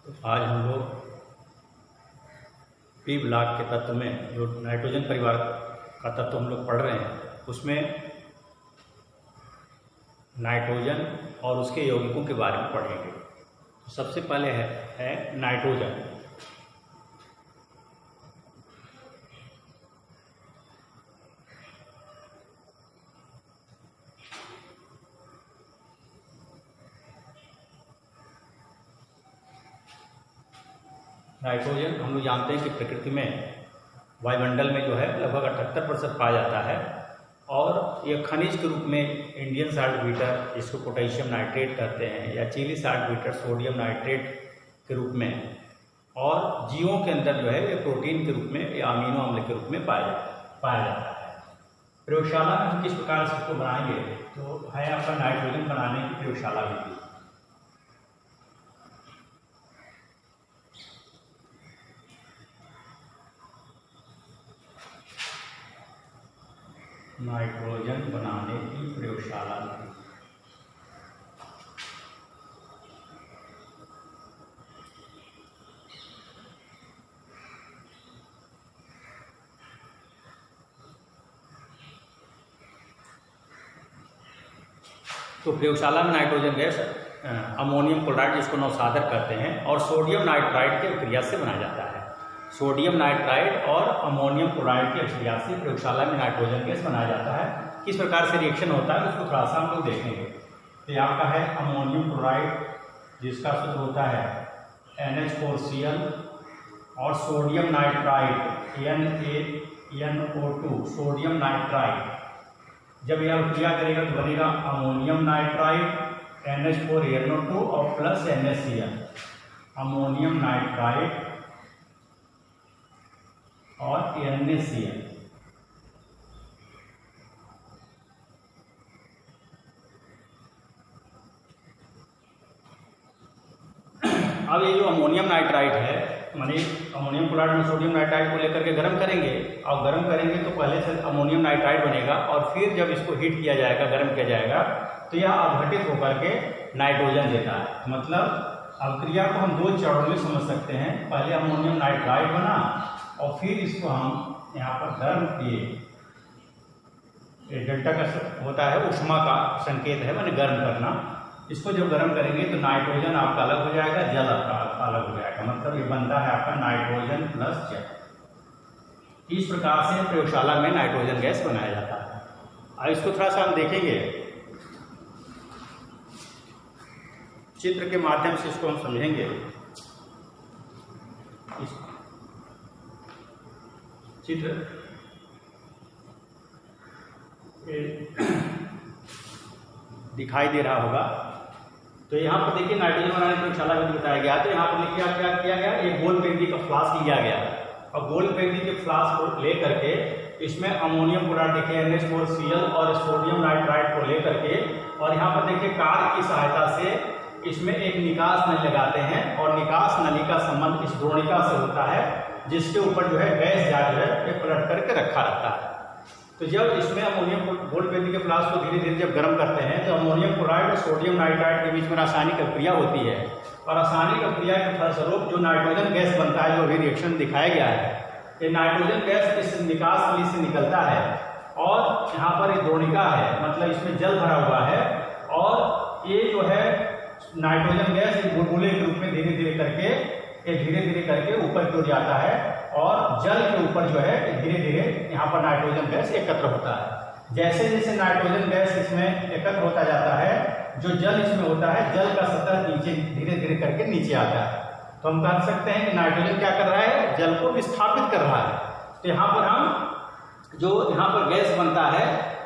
तो आज हम लोग पी ब्लॉक के तत्व में जो नाइट्रोजन परिवार का तत्व हम लोग पढ़ रहे हैं उसमें नाइट्रोजन और उसके यौगिकों के बारे में पढ़ेंगे। तो सबसे पहले है नाइट्रोजन। नाइट्रोजन हम लोग जानते हैं कि प्रकृति में वायुमंडल में जो है लगभग 78% पाया जाता है और यह खनिज के रूप में इंडियन साल्ट बीटर, जिसको पोटेशियम नाइट्रेट कहते हैं, या Chile saltpetre sodium nitrate के रूप में, और जीवों के अंदर जो है ये प्रोटीन के रूप में या अमीनो अम्ल के रूप में पाया जाता है। प्रयोगशाला में हम किस प्रकार से इसको बनाएंगे तो है आपका नाइट्रोजन बनाने की प्रयोगशाला विधि। नाइट्रोजन बनाने की प्रयोगशाला में तो प्रयोगशाला में नाइट्रोजन गैस अमोनियम क्लोराइड, जिसको नौसादर कहते हैं, और सोडियम नाइट्राइड की अभिक्रिया से बनाया जाता है। सोडियम नाइट्राइड और अमोनियम क्लोराइड की अभिक्रिया से प्रयोगशाला में नाइट्रोजन गैस बनाया जाता है। किस प्रकार से रिएक्शन होता है उसको थोड़ा सा हम लोग देखेंगे। तो ये आपका है अमोनियम क्लोराइड, जिसका सूत्र होता है NH4Cl, और sodium nitride NaNO2 sodium nitride. जब यह अभिक्रिया करेगा तो बनेगा अमोनियम नाइट्राइड NH4NO2 और प्लस NaCl, अमोनियम नाइट्राइड और NaCl। अब ये जो अमोनियम नाइट्राइड है, माने अमोनियम क्लोराइड में सोडियम नाइट्राइड को लेकर के गर्म करेंगे, और गर्म करेंगे तो पहले से अमोनियम नाइट्राइड बनेगा, और फिर जब इसको हीट किया जाएगा, गर्म किया जाएगा, तो यह अपघटित होकर के नाइट्रोजन देता है। मतलब अभिक्रिया को हम दो चरणों में समझ सकते हैं। पहले अमोनियम नाइट्राइड बना और फिर इसको हम यहाँ पर गर्म किए। डेल्टा का होता है ऊष्मा का संकेत है, माने गर्म करना। इसको जब गर्म करेंगे तो नाइट्रोजन आपका अलग हो जाएगा, जल आपका अलग हो जाएगा। मतलब ये बनता है आपका नाइट्रोजन प्लस जल। इस प्रकार से प्रयोगशाला में नाइट्रोजन गैस बनाया जाता है। अब इसको थोड़ा सा हम देखेंगे, चित्र के माध्यम से इसको हम समझेंगे। चित्र दिखाई दे रहा होगा। तो यहाँ पर देखिए नाइट्रोजन बनाने की प्रयोगशाला में बताया गया। तो यहाँ पर देखिए क्या किया गया, एक गोल पेंदी का फ्लास्क लिया गया, और गोल पेंदी के फ्लास्क को ले करके इसमें अमोनियम क्लोराइड देखिए NH4Cl और सोडियम नाइट्राइड को ले करके, और यहाँ पर देखिए कार की सहायता से इसमें एक निकास नली लगाते हैं, और निकास नली का संबंध इस द्रोणिका से होता है, जिसके ऊपर जो है गैस जार जो है ये पलट करके रखा रहता है। तो जब इसमें अमोनियम गोल्ड पेंदी के फ्लास्क को धीरे धीरे जब गर्म करते हैं तो अमोनियम क्लोराइड और सोडियम नाइट्राइड के बीच में रासायनिक अभिक्रिया होती है, और रासायनिक अभिक्रिया के फलस्वरूप जो नाइट्रोजन गैस बनता है, जो अभी रिएक्शन दिखाया गया है, ये नाइट्रोजन गैस इस निकास नली से निकलता है, और यहाँ पर एक द्रोणिका है, मतलब इसमें जल भरा हुआ है, और ये जो है नाइट्रोजन गैस बुलबुले के रूप में धीरे धीरे करके ऊपर की ओर जाता है, और जल के ऊपर जो है धीरे धीरे यहाँ पर नाइट्रोजन गैस एकत्र होता है। जैसे जैसे नाइट्रोजन गैस इसमें एकत्र होता जाता है, जो जल इसमें होता है, जल का सतह नीचे धीरे धीरे करके नीचे आता है। तो हम कह सकते हैं कि नाइट्रोजन क्या कर रहा है, जल को विस्थापित कर रहा है। तो यहाँ पर हम जो यहाँ पर गैस बनता है,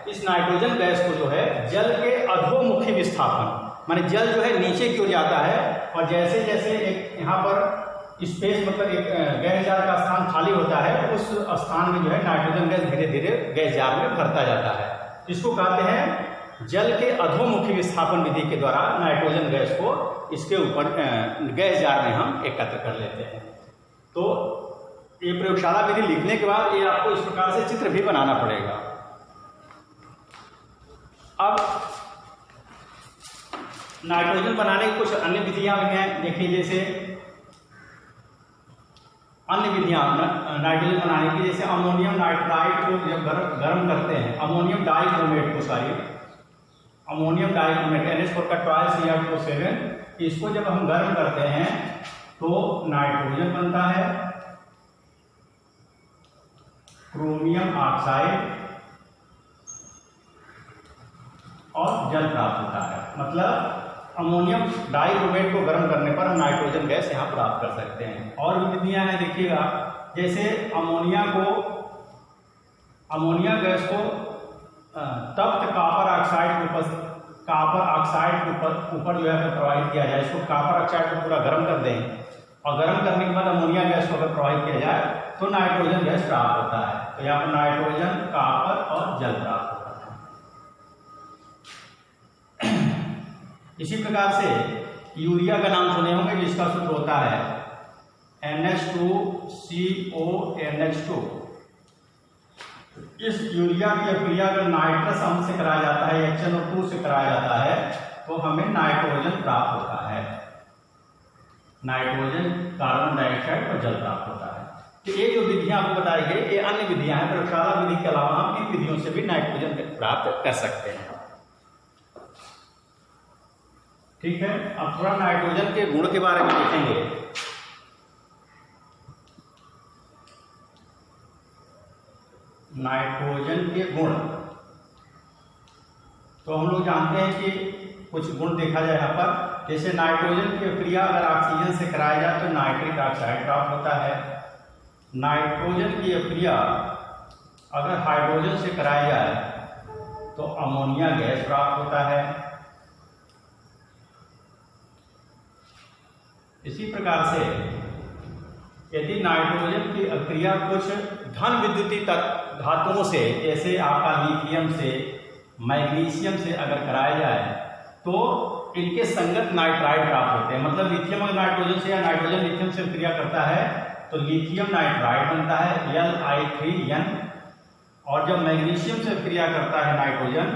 इस नाइट्रोजन गैस को जो है जल के अधोमुखी विस्थापन, माने जल जो है नीचे की ओर जाता है, और जैसे जैसे एक यहाँ पर स्पेस, मतलब एक गैस जार का स्थान खाली होता है, उस स्थान में जो है नाइट्रोजन गैस धीरे धीरे गैस जार में भरता जाता है। इसको कहते हैं जल के अधोमुखी विस्थापन विधि के द्वारा नाइट्रोजन गैस को इसके ऊपर गैस जार में हम एकत्र कर लेते हैं। तो ये प्रयोगशाला विधि लिखने के बाद ये आपको इस प्रकार से चित्र भी बनाना पड़ेगा। अब नाइट्रोजन बनाने की कुछ अन्य विधियां भी हैं। देखिए, जैसे अन्य विधियां नाइट्रोजन बनाने की, जैसे अमोनियम नाइट्राइड को जब गर्म करते हैं, अमोनियम डाइक्रोमेट को, अमोनियम डाइक्रोमेट NH4 का 12Cr2O7, इसको जब हम गर्म करते हैं तो नाइट्रोजन बनता है, क्रोमियम ऑक्साइड और जल प्राप्त होता है। मतलब अमोनियम डाइक्रोमेट को गर्म करने पर हम नाइट्रोजन गैस यहाँ प्राप्त कर सकते हैं। और भी विधियां हैं, देखिएगा, जैसे अमोनिया गैस को तप्त कॉपर ऑक्साइड के ऊपर जो है प्रवाहित किया जाए, इसको कॉपर ऑक्साइड को पूरा गर्म कर दें और गर्म करने के बाद अमोनिया गैस को अगर प्रवाहित किया जाए तो नाइट्रोजन गैस प्राप्त होता है। तो यहाँ पर नाइट्रोजन, कॉपर और जल प्राप्त होता है। इसी प्रकार से यूरिया का नाम सुने होंगे, जिसका सूत्र होता है NH2CONH2। इस यूरिया की अभिक्रिया अगर नाइट्रस अम्ल से कराया जाता है, HNO2 से कराया जाता है, तो हमें नाइट्रोजन प्राप्त होता है, नाइट्रोजन, कार्बन डाइऑक्साइड और जल प्राप्त होता है। तो ये जो विधियां आपको बताई गई, ये अन्य विधियां हैं। प्रयोगशाला विधि के अलावा हम इन विधियों से भी नाइट्रोजन प्राप्त कर सकते हैं। ठीक है, अब थोड़ा नाइट्रोजन के गुण के बारे में देखेंगे। नाइट्रोजन के गुण, तो हम लोग जानते हैं कि कुछ गुण देखा जाए यहाँ पर, जैसे नाइट्रोजन की अभिक्रिया अगर ऑक्सीजन से कराया जाए तो नाइट्रिक ऑक्साइड प्राप्त होता है। नाइट्रोजन की अभिक्रिया अगर हाइड्रोजन से कराया जाए तो अमोनिया गैस प्राप्त होता है। इसी प्रकार से यदि नाइट्रोजन की अभिक्रिया कुछ धन विद्युतीय धातुओं से, जैसे आपका लिथियम से, मैग्नीशियम से अगर कराया जाए तो इनके संगत नाइट्राइड प्राप्त होते हैं। मतलब लिथियम अगर नाइट्रोजन से या नाइट्रोजन लिथियम से क्रिया करता है तो लिथियम नाइट्राइड बनता है Li3n, और जब मैग्नीशियम से क्रिया करता है नाइट्रोजन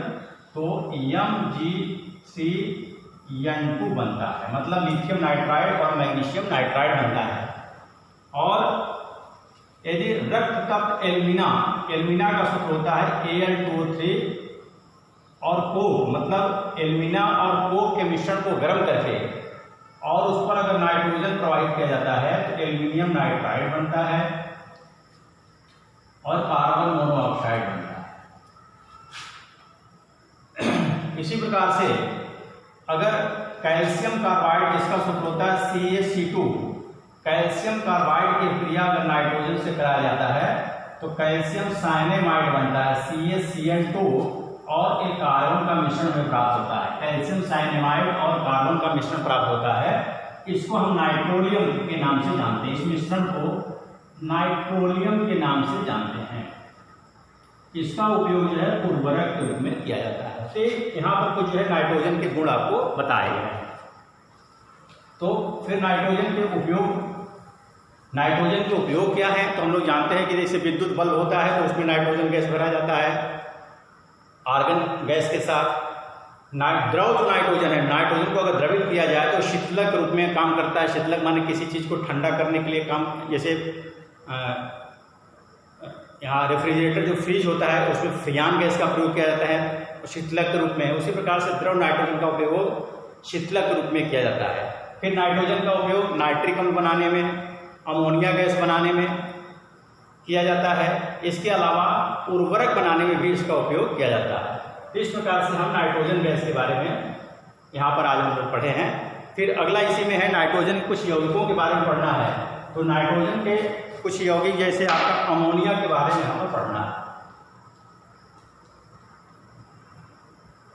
तो MgCn2 बनता है। मतलब लिथियम नाइट्राइड और मैग्नीशियम नाइट्राइड बनता है। और यदि रक्त तप्त एल्यूमिना का सूत्र होता है Al2O3, और कोक, मतलब एल्यूमिना और कोक के मिश्रण को गर्म करके और उस पर अगर नाइट्रोजन प्रवाहित किया जाता है तो एल्यूमिनियम नाइट्राइड बनता है और कार्बन मोनोऑक्साइड बनता है। इसी प्रकार से अगर कैल्शियम कार्बाइड, जिसका सूत्र होता है CaC2, कैल्शियम कार्बाइड की क्रिया अगर नाइट्रोजन से कराया जाता है तो कैल्शियम साइनेमाइड बनता है CaCN2, और एक कार्बन का मिश्रण में प्राप्त होता है। कैल्शियम साइनेमाइड और कार्बन का मिश्रण प्राप्त होता है। इसको हम नाइट्रोलियम के नाम से जानते हैं। इस मिश्रण को नाइट्रोलियम के नाम से जानते हैं। इसका उपयोग जो है उर्वरक के रूप में किया जाता है। तो यहाँ पर कुछ जो है नाइट्रोजन के गुण आपको बताए गए हैं। तो फिर नाइट्रोजन के उपयोग क्या है, तो हम लोग जानते हैं कि जैसे विद्युत बल्ब होता है तो उसमें नाइट्रोजन गैस भरा जाता है आर्गन गैस के साथ। द्रव जो नाइट्रोजन है, नाइट्रोजन को अगर द्रवित किया जाए तो शीतलक रूप में काम करता है। शीतलक माने किसी चीज़ को ठंडा करने के लिए काम, जैसे यहाँ रेफ्रिजरेटर जो फ्रिज होता है उसमें फ्रियान गैस का प्रयोग किया जाता है शीतलक के रूप में। उसी प्रकार से द्रव नाइट्रोजन का उपयोग शीतलक के रूप में किया जाता है। फिर नाइट्रोजन का उपयोग नाइट्रिक अम्ल बनाने में, अमोनिया गैस बनाने में किया जाता है। इसके अलावा उर्वरक बनाने में भी इसका उपयोग किया जाता है। इस प्रकार से हम नाइट्रोजन गैस के बारे में यहाँ पर आज हम लोग पढ़े हैं। फिर अगला इसी में है नाइट्रोजन के कुछ यौगिकों के बारे में पढ़ना है। तो नाइट्रोजन के कुछ यौगिक, जैसे आपका अमोनिया के बारे में यहाँ पर पढ़ना है।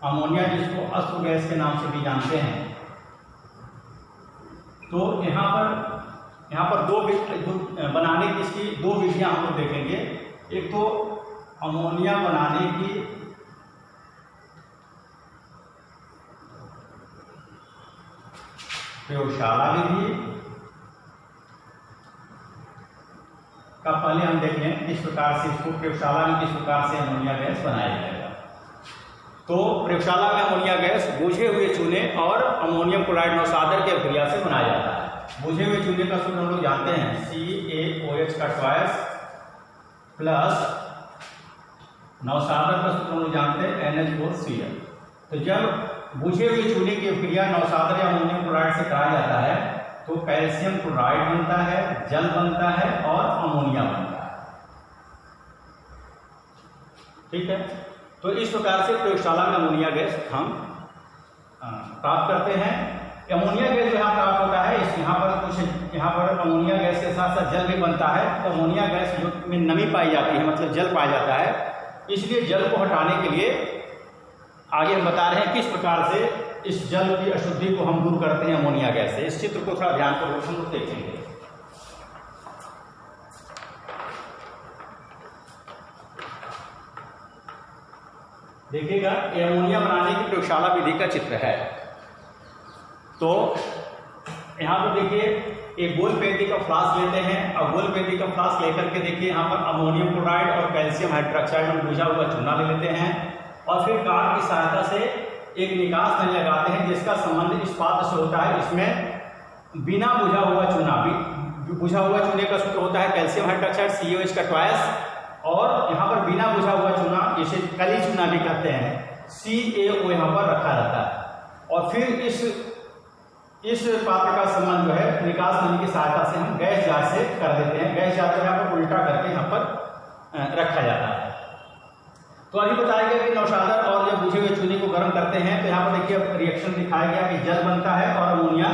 अमोनिया जिसको अश्व गैस के नाम से भी जानते हैं। तो यहाँ पर दो बनाने की इसकी दो विधियां हम लोग देखेंगे। एक तो अमोनिया बनाने की प्रयोगशाला विधि का पहले हम देख लें किस प्रकार से इसको प्रयोगशाला में किस प्रकार से अमोनिया गैस बनाया जाएगा। तो प्रयोगशाला में अमोनिया गैस बूझे हुए चूने और अमोनियम क्लोराइड नौसादर की अभिक्रिया से बनाया जाता है। बुझे हुए चूने का सूत्र हम लोग जानते हैं CaOH का ट्वाइस प्लस नौसादर का सूत्र हम लोग जानते हैं NH4Cl। तो जब बुझे हुए चूने की अभिक्रिया नौसादर या अमोनियम क्लोराइड से कराया जाता है तो कैल्शियम क्लोराइड बनता है, जल बनता है और अमोनिया बनता है। ठीक है, तो इस प्रकार से प्रयोगशाला में अमोनिया गैस हम प्राप्त करते हैं। अमोनिया गैस जो यहाँ प्राप्त होता है इस यहाँ पर अमोनिया गैस के साथ साथ जल भी बनता है। तो अमोनिया गैस जो में नमी पाई जाती है, मतलब जल पाया जाता है, इसलिए जल को हटाने के लिए आगे हम बता रहे हैं किस प्रकार से इस जल की अशुद्धि को हम दूर करते हैं अमोनिया गैस से। इस चित्र को थोड़ा ध्यान पूर्वक हम लोग देखेंगे। देखिएगा, ये अमोनिया बनाने की प्रयोगशाला विधि का चित्र है। तो यहाँ पर देखिए एक गोल पेंदी का फ्लास्क लेते हैं और गोल पेंदी का फ्लास्क लेकर के देखिए यहाँ पर अमोनियम क्लोराइड और कैल्शियम हाइड्रोक्साइड में बुझा हुआ चूना ले लेते हैं और फिर कार की सहायता से एक निकास नली लगाते हैं जिसका संबंध इस पात्र से होता है। इसमें बिना बुझा हुआ चूना, बुझा हुआ चूने का सूत्र होता है कैल्शियम हाइड्रोक्साइड CaOH का ट्वाइस, और यहाँ पर बिना बुझा हुआ चूना जिसे कली चूना भी कहते हैं CaO यहाँ पर रखा रहता है। और फिर इस पात्र का संबंध जो है निकास नली की सहायता से हम गैस जार से कर देते हैं। गैस जार को यहाँ पर उल्टा करके यहाँ पर रखा जाता है। तो अभी बताया गया कि नौशादर और जब बुझे हुए चूने को गर्म करते हैं तो यहाँ पर देखिए रिएक्शन दिखाया गया कि जल बनता है और अमोनिया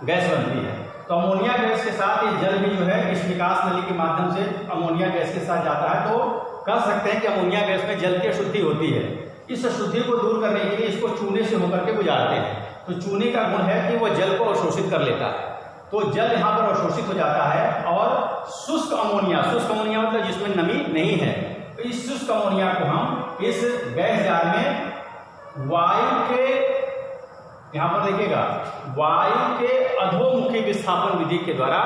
गैस बनती है। तो अमोनिया गैस के साथ ये जल भी जो है इस निकास नली के माध्यम से अमोनिया गैस के साथ जाता है। तो कह सकते हैं कि अमोनिया गैस में जल की अशुद्धि होती है। इस अशुद्धि को दूर करने के लिए इसको चूने से होकर के गुजारते हैं। तो चूने का गुण है कि वह जल को अवशोषित कर लेता है। तो जल यहाँ पर अवशोषित हो जाता है और शुष्क अमोनिया मतलब जिसमें नमी नहीं है, तो इस शुष्क अमोनिया को हम इस गैस जार में वायु के, यहाँ पर देखिएगा, वायु के अधोमुखी विस्थापन विधि के द्वारा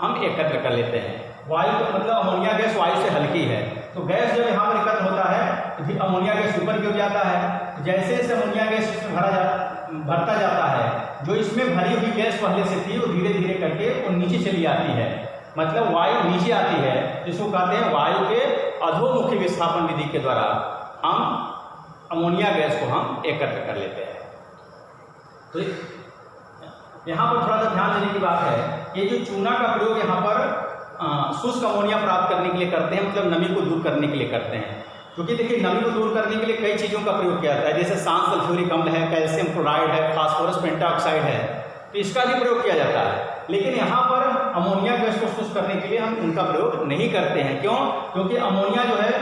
हम एकत्र कर लेते हैं। वायु मतलब अमोनिया गैस वायु से हल्की है, तो गैस जब यहाँ पर एकत्र होता है तो फिर अमोनिया गैस ऊपर की ओर जाता है। जैसे जैसे अमोनिया गैस इसमें भरता जाता है, जो इसमें भरी हुई गैस पहले से थी वो धीरे धीरे करके वो नीचे चली आती है, मतलब वायु नीचे आती है, जिसको कहते हैं वायु के अधोमुखी विस्थापन विधि के द्वारा हम अमोनिया गैस को हम एकत्र कर लेते हैं। तो यहाँ पर थोड़ा सा ध्यान देने की बात है, ये जो चूना का प्रयोग यहाँ पर शुष्क अमोनिया प्राप्त करने के लिए करते हैं, मतलब नमी को दूर करने के लिए करते हैं। क्योंकि देखिए नमी को दूर करने के लिए कई चीज़ों का प्रयोग किया जाता है, जैसे सांस सल्फ्यूरिक अम्ल है, कैल्शियम क्लोराइड है, फास्फोरस पेंटाऑक्साइड है, तो इसका भी प्रयोग किया जाता है। लेकिन यहाँ पर अमोनिया गैस को शुष्क करने के लिए हम उनका प्रयोग नहीं करते हैं। क्यों? क्योंकि अमोनिया जो है,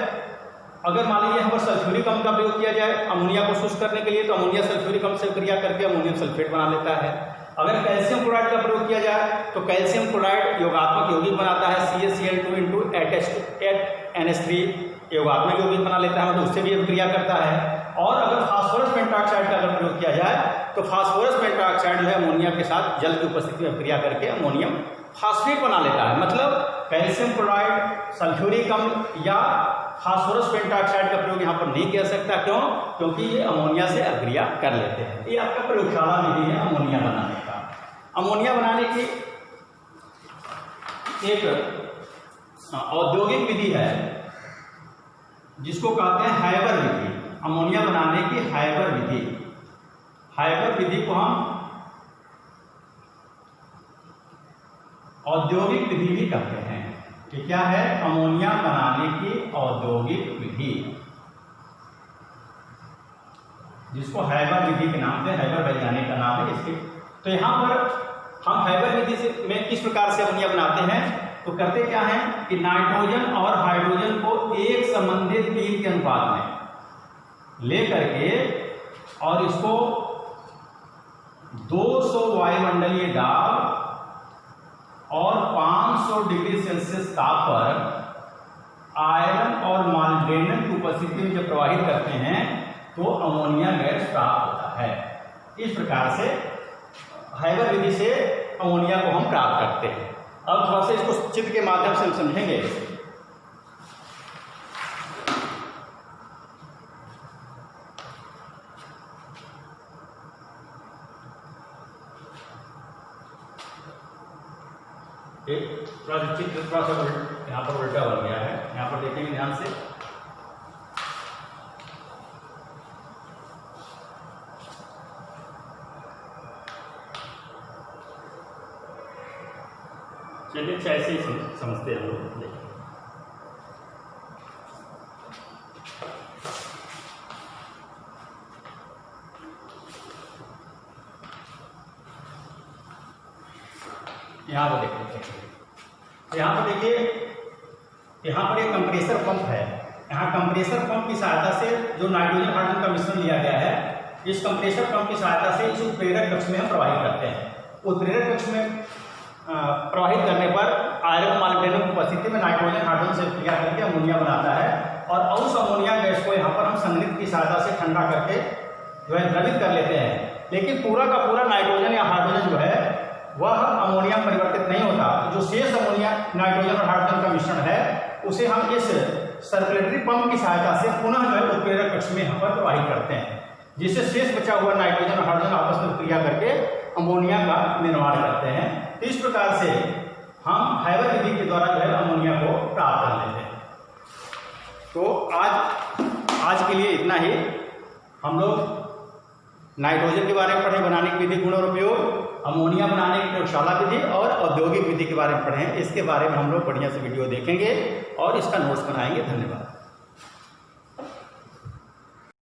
अगर मान लीजिए यहाँ पर सल्फ्यूरिक अम्ल का प्रयोग किया जाए अमोनिया को शुष्क करने के लिए, तो अमोनिया सल्फ्यूरिक अम्ल से क्रिया करके अमोनियम सल्फेट बना लेता है। अगर कैल्शियम क्लोराइड का प्रयोग किया जाए तो कैल्शियम क्लोराइड योगात्मक यौगिक बनाता है, CaCl2 8NH3 योगात्मक यौगिक बना लेता है, मतलब उससे भी अभिक्रिया करता है। और अगर फास्फोरस पेंटाऑक्साइड का अगर प्रयोग किया जाए तो फास्फोरस पेंटाऑक्साइड जो है अमोनिया के साथ जल की उपस्थिति में अभिक्रिया करके अमोनियम फास्फेट बना लेता है। मतलब कैल्शियम क्लोराइड, सल्फ्यूरिक अम्ल या फास्फोरस पेंटाऑक्साइड का प्रयोग यहाँ पर नहीं किया सकता। क्यों? क्योंकि ये अमोनिया से अभिक्रिया कर लेते हैं। ये आपका प्रयोगशाला विधि है अमोनिया बनाने का। अमोनिया बनाने की एक औद्योगिक विधि है जिसको कहते हैं हाइबर विधि। अमोनिया बनाने की हाइबर विधि, हाइबर विधि को हम औद्योगिक विधि भी कहते हैं। कि क्या है? अमोनिया बनाने की औद्योगिक विधि, जिसको हाइबर विधि के नाम से, हाइबर वैज्ञानिक का नाम है इसके। तो यहाँ पर हम हाइबर विधि से में किस प्रकार से अमोनिया बनाते हैं, तो करते क्या है कि नाइट्रोजन और हाइड्रोजन को एक संबंधित 3 के अनुपात में ले करके और इसको 200 वायुमंडलीय दाब और 500 डिग्री सेल्सियस ताप पर आयरन और मॉलिब्डेनम की उपस्थिति में जब प्रवाहित करते हैं तो अमोनिया गैस प्राप्त होता है। इस प्रकार से हाइबर विधि से अमोनिया को हम प्राप्त करते हैं। अब थोड़ा सा इसको चित्र के माध्यम से हम समझेंगे। एक थोड़ा सा चित्र थोड़ा सा यहाँ पर उल्टा बन गया है, यहाँ पर देखेंगे ध्यान से। चलिए अच्छा ऐसे ही समझते हैं हम लोग। देखिए यहाँ पर देखिए, यहाँ पर देखिए, यहाँ पर एक कंप्रेसर पंप है। यहाँ कंप्रेसर पंप की सहायता से जो नाइट्रोजन हाइड्रोजन का मिश्रण लिया गया है, इस कंप्रेसर पंप की सहायता से इस उत्प्रेरक कक्ष में हम प्रवाहित करते हैं। उत्प्रेरक कक्ष में प्रवाहित करने पर आयरन मॉलिब्डेनम की उपस्थिति में नाइट्रोजन हाइड्रोजन से क्रिया करके अमोनिया बनाता है, और उस अमोनिया गैस को यहाँ पर हम संघनित्र की सहायता से ठंडा करके जो है द्रवित कर लेते हैं। लेकिन पूरा का पूरा नाइट्रोजन या हाइड्रोजन जो है वह अमोनिया परिवर्तित नहीं होता। जो शेष अमोनिया नाइट्रोजन और हाइड्रोजन का मिश्रण है उसे हम इस सर्कुलेटरी पंप की सहायता से पुनः जो है उत्प्रेरक कक्ष में यहाँ पर प्रवाहित करते हैं, जिससे शेष बचा हुआ नाइट्रोजन और हाइड्रोजन आपस में क्रिया करके अमोनिया का निर्माण करते हैं। इस प्रकार से हम हैबर विधि के द्वारा जो है अमोनिया को प्राप्त कर लेते हैं। तो आज के लिए इतना ही। हम लोग नाइट्रोजन के बारे में पढ़े, बनाने की विधि, गुण और उपयोग, अमोनिया बनाने की प्रयोगशाला विधि और औद्योगिक विधि के बारे में पढ़े। इसके बारे में हम लोग बढ़िया से वीडियो देखेंगे और इसका नोट्स बनाएंगे। धन्यवाद।